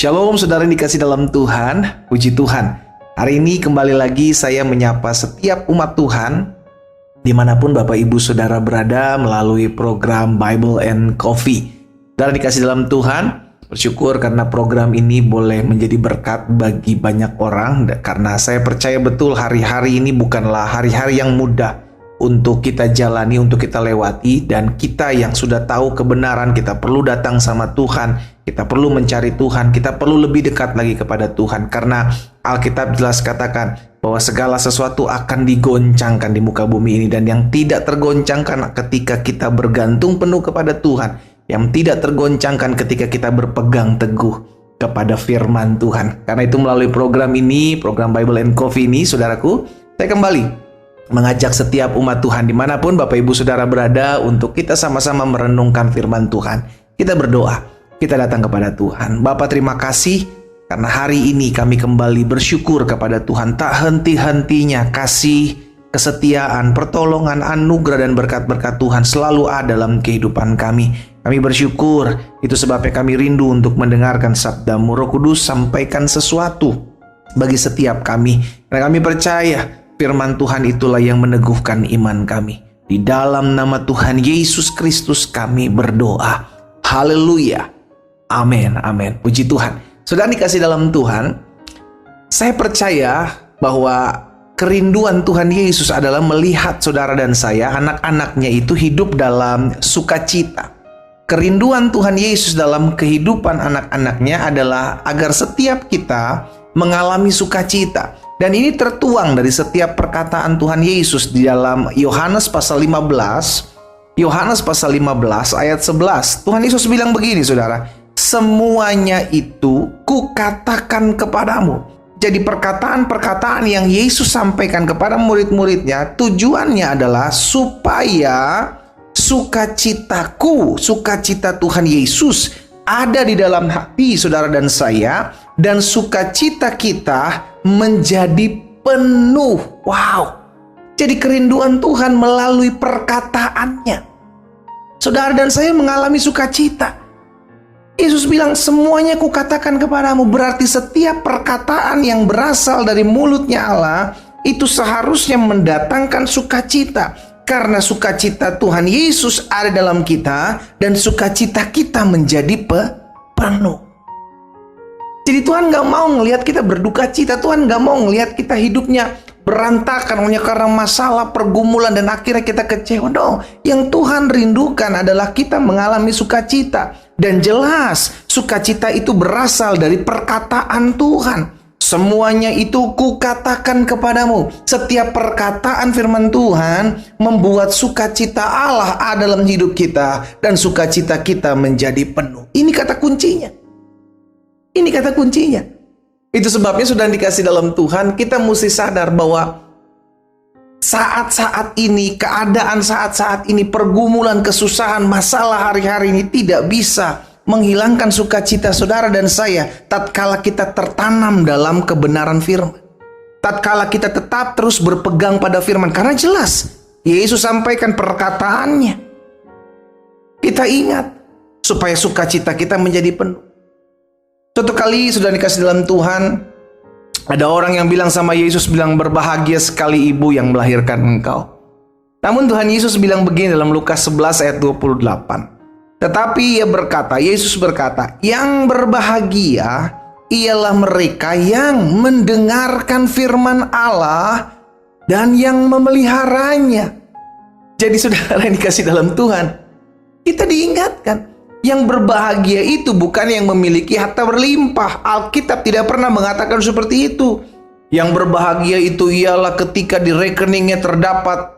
Shalom saudara yang dikasih dalam Tuhan, puji Tuhan. Hari ini kembali lagi saya menyapa setiap umat Tuhan dimanapun Bapak Ibu Saudara berada melalui program Bible and Coffee. Saudara dikasih dalam Tuhan, bersyukur karena program ini boleh menjadi berkat bagi banyak orang. Karena saya percaya betul hari-hari ini bukanlah hari-hari yang mudah untuk kita jalani, untuk kita lewati. Dan kita yang sudah tahu kebenaran, kita perlu datang sama Tuhan. Kita perlu mencari Tuhan, kita perlu lebih dekat lagi kepada Tuhan. Karena Alkitab jelas katakan bahwa segala sesuatu akan digoncangkan di muka bumi ini. Dan yang tidak tergoncangkan ketika kita bergantung penuh kepada Tuhan. Yang tidak tergoncangkan ketika kita berpegang teguh kepada firman Tuhan. Karena itu melalui program ini, program Bible and Coffee ini, saudaraku, saya kembali mengajak setiap umat Tuhan dimanapun Bapak Ibu Saudara berada untuk kita sama-sama merenungkan firman Tuhan. Kita berdoa. Kita datang kepada Tuhan. Bapa, terima kasih karena hari ini kami kembali bersyukur kepada Tuhan. Tak henti-hentinya kasih, kesetiaan, pertolongan, anugerah dan berkat-berkat Tuhan selalu ada dalam kehidupan kami. Kami bersyukur, itu sebabnya kami rindu untuk mendengarkan sabda-Mu. Roh Kudus, sampaikan sesuatu bagi setiap kami. Karena kami percaya firman Tuhan itulah yang meneguhkan iman kami. Di dalam nama Tuhan Yesus Kristus kami berdoa. Haleluya. Amin, amin. Puji Tuhan. Saudara dikasih dalam Tuhan, saya percaya bahwa kerinduan Tuhan Yesus adalah melihat saudara dan saya, anak-anaknya itu hidup dalam sukacita. Kerinduan Tuhan Yesus dalam kehidupan anak-anaknya adalah agar setiap kita mengalami sukacita. Dan ini tertuang dari setiap perkataan Tuhan Yesus di dalam Yohanes pasal 15. Yohanes pasal 15 ayat 11. Tuhan Yesus bilang begini, saudara. Semuanya itu kukatakan kepadamu. Jadi perkataan-perkataan yang Yesus sampaikan kepada murid-muridnya, tujuannya adalah supaya sukacitaku, sukacita Tuhan Yesus ada di dalam hati saudara dan saya, dan sukacita kita menjadi penuh. Wow. Jadi kerinduan Tuhan melalui perkataannya. Saudara dan saya mengalami sukacita. Yesus bilang semuanya kukatakan kepadamu. Berarti setiap perkataan yang berasal dari mulutnya Allah itu seharusnya mendatangkan sukacita. Karena sukacita Tuhan Yesus ada dalam kita dan sukacita kita menjadi penuh. Jadi Tuhan gak mau ngelihat kita berduka cita. Tuhan gak mau ngelihat kita hidupnya berantakan hanya karena masalah, pergumulan, dan akhirnya kita kecewa. No, yang Tuhan rindukan adalah kita mengalami sukacita. Dan jelas sukacita itu berasal dari perkataan Tuhan. Semuanya itu kukatakan kepadamu. Setiap perkataan firman Tuhan membuat sukacita Allah ada dalam hidup kita. Dan sukacita kita menjadi penuh. Ini kata kuncinya. Ini kata kuncinya. Itu sebabnya sudah dikasih dalam Tuhan, kita mesti sadar bahwa saat-saat ini, keadaan saat-saat ini, pergumulan, kesusahan, masalah hari-hari ini tidak bisa menghilangkan sukacita saudara dan saya tatkala kita tertanam dalam kebenaran firman. Tatkala kita tetap terus berpegang pada firman. Karena jelas, Yesus sampaikan perkataannya. Kita ingat, supaya sukacita kita menjadi penuh. Suatu kali sudah dikasih dalam Tuhan, ada orang yang bilang sama Yesus, bilang berbahagia sekali ibu yang melahirkan engkau. Namun Tuhan Yesus bilang begini dalam Lukas 11 ayat 28. Tetapi Yesus berkata, yang berbahagia ialah mereka yang mendengarkan firman Allah dan yang memeliharanya. Jadi saudara yang dikasih dalam Tuhan, kita diingatkan. Yang berbahagia itu bukan yang memiliki harta berlimpah. Alkitab tidak pernah mengatakan seperti itu. Yang berbahagia itu ialah ketika di rekeningnya terdapat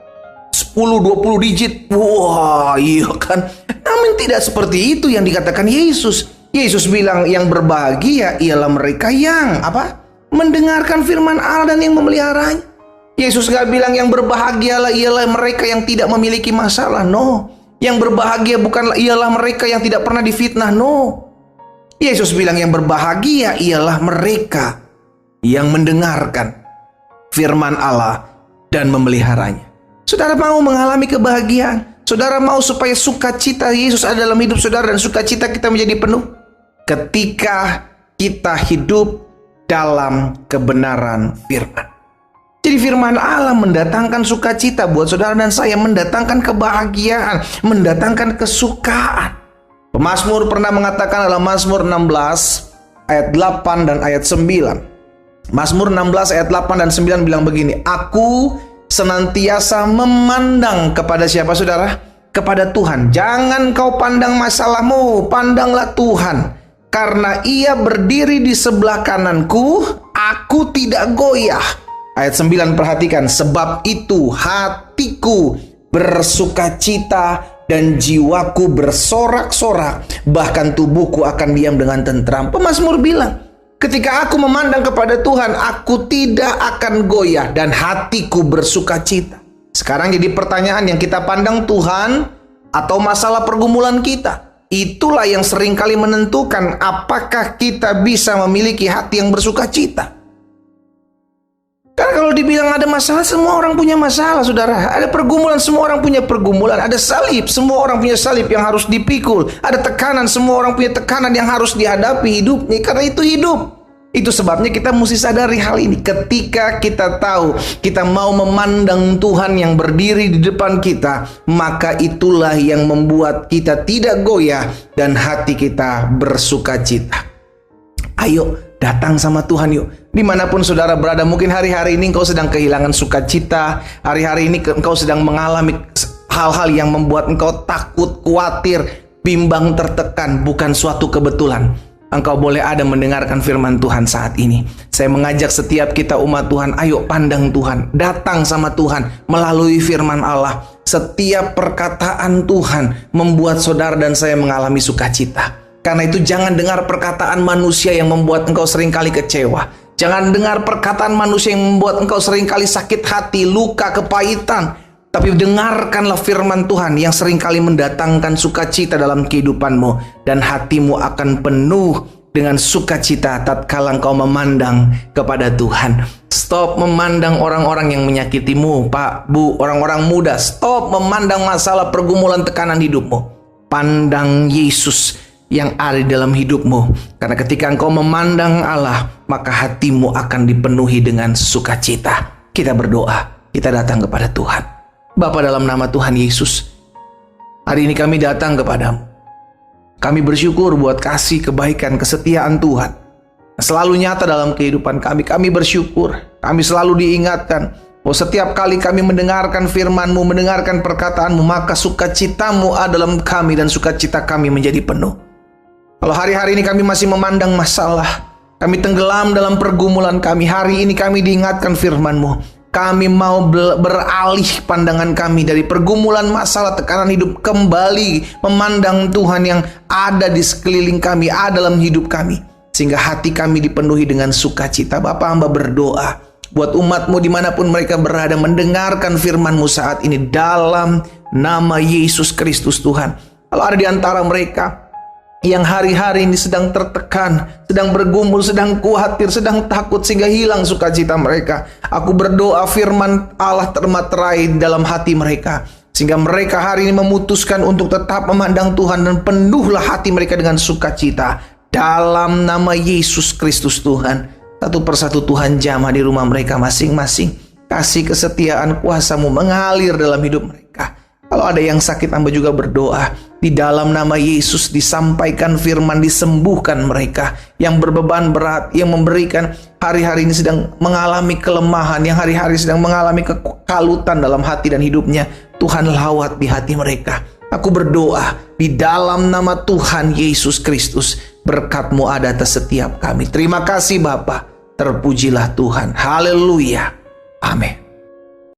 10-20 digit. Wah, iya kan. Namun tidak seperti itu yang dikatakan Yesus. Yesus bilang yang berbahagia ialah mereka yang mendengarkan firman Allah dan yang memeliharanya. Yesus gak bilang yang berbahagialah ialah mereka yang tidak memiliki masalah. No. Yang berbahagia bukanlah ialah mereka yang tidak pernah difitnah. No. Yesus bilang yang berbahagia ialah mereka yang mendengarkan firman Allah dan memeliharanya. Saudara mau mengalami kebahagiaan? Saudara mau supaya sukacita Yesus ada dalam hidup saudara dan sukacita kita menjadi penuh? Ketika kita hidup dalam kebenaran firman. Jadi firman Allah mendatangkan sukacita buat saudara dan saya, mendatangkan kebahagiaan, mendatangkan kesukaan. Pemazmur pernah mengatakan dalam Mazmur 16 ayat 8 dan ayat 9. Mazmur 16 ayat 8 dan 9 bilang begini, aku senantiasa memandang kepada siapa saudara? Kepada Tuhan. Jangan kau pandang masalahmu, pandanglah Tuhan. Karena ia berdiri di sebelah kananku, aku tidak goyah. Ayat 9 perhatikan, sebab itu hatiku bersukacita dan jiwaku bersorak-sorak, bahkan tubuhku akan diam dengan tentram. Pemazmur bilang, ketika aku memandang kepada Tuhan, aku tidak akan goyah dan hatiku bersukacita. Sekarang jadi pertanyaan, yang kita pandang Tuhan atau masalah pergumulan kita? Itulah yang seringkali menentukan apakah kita bisa memiliki hati yang bersukacita. Karena kalau dibilang ada masalah, semua orang punya masalah, saudara. Ada pergumulan, semua orang punya pergumulan. Ada salib, semua orang punya salib yang harus dipikul. Ada tekanan, semua orang punya tekanan yang harus dihadapi hidupnya. Karena itu hidup. Itu sebabnya kita mesti sadari hal ini. Ketika kita tahu kita mau memandang Tuhan yang berdiri di depan kita, maka itulah yang membuat kita tidak goyah dan hati kita bersukacita. Ayo datang sama Tuhan yuk. Dimanapun saudara berada, mungkin hari-hari ini engkau sedang kehilangan sukacita. Hari-hari ini engkau sedang mengalami hal-hal yang membuat engkau takut, khawatir, bimbang, tertekan. Bukan suatu kebetulan. Engkau boleh ada mendengarkan firman Tuhan saat ini. Saya mengajak setiap kita umat Tuhan, ayo pandang Tuhan. Datang sama Tuhan melalui firman Allah. Setiap perkataan Tuhan membuat saudara dan saya mengalami sukacita. Karena itu jangan dengar perkataan manusia yang membuat engkau seringkali kecewa. Jangan dengar perkataan manusia yang membuat engkau seringkali sakit hati, luka, kepahitan. Tapi dengarkanlah firman Tuhan yang seringkali mendatangkan sukacita dalam kehidupanmu. Dan hatimu akan penuh dengan sukacita tatkala engkau memandang kepada Tuhan. Stop memandang orang-orang yang menyakitimu, Pak, Bu, orang-orang muda. Stop memandang masalah, pergumulan, tekanan hidupmu. Pandang Yesus yang ada di dalam hidupmu. Karena ketika engkau memandang Allah, maka hatimu akan dipenuhi dengan sukacita. Kita berdoa, kita datang kepada Tuhan. Bapa, dalam nama Tuhan Yesus, hari ini kami datang kepadamu. Kami bersyukur buat kasih, kebaikan, kesetiaan Tuhan selalu nyata dalam kehidupan kami. Kami bersyukur, kami selalu diingatkan bahwa setiap kali kami mendengarkan firman-Mu, mendengarkan perkataan-Mu, maka sukacita-Mu ada dalam kami dan sukacita kami menjadi penuh. Kalau hari-hari ini kami masih memandang masalah, kami tenggelam dalam pergumulan kami, hari ini kami diingatkan firman-Mu. Kami mau beralih pandangan kami dari pergumulan, masalah, tekanan hidup, kembali memandang Tuhan yang ada di sekeliling kami, ada dalam hidup kami. Sehingga hati kami dipenuhi dengan sukacita. Bapa, hamba berdoa buat umat-Mu dimanapun mereka berada, mendengarkan firman-Mu saat ini dalam nama Yesus Kristus Tuhan. Kalau ada di antara mereka yang hari-hari ini sedang tertekan, sedang bergumul, sedang khawatir, sedang takut sehingga hilang sukacita mereka, aku berdoa firman Allah termaterai dalam hati mereka, sehingga mereka hari ini memutuskan untuk tetap memandang Tuhan dan penuhlah hati mereka dengan sukacita dalam nama Yesus Kristus Tuhan. Satu persatu Tuhan jamah di rumah mereka masing-masing. Kasih kesetiaan kuasa-Mu mengalir dalam hidup mereka. Kalau ada yang sakit, hamba juga berdoa di dalam nama Yesus, disampaikan firman, disembuhkan mereka. Yang berbeban berat, yang memberikan hari-hari ini sedang mengalami kelemahan, yang hari-hari sedang mengalami kekalutan dalam hati dan hidupnya, Tuhan lawat di hati mereka. Aku berdoa di dalam nama Tuhan Yesus Kristus, berkat-Mu ada atas setiap kami. Terima kasih Bapa, terpujilah Tuhan. Haleluya. Amin.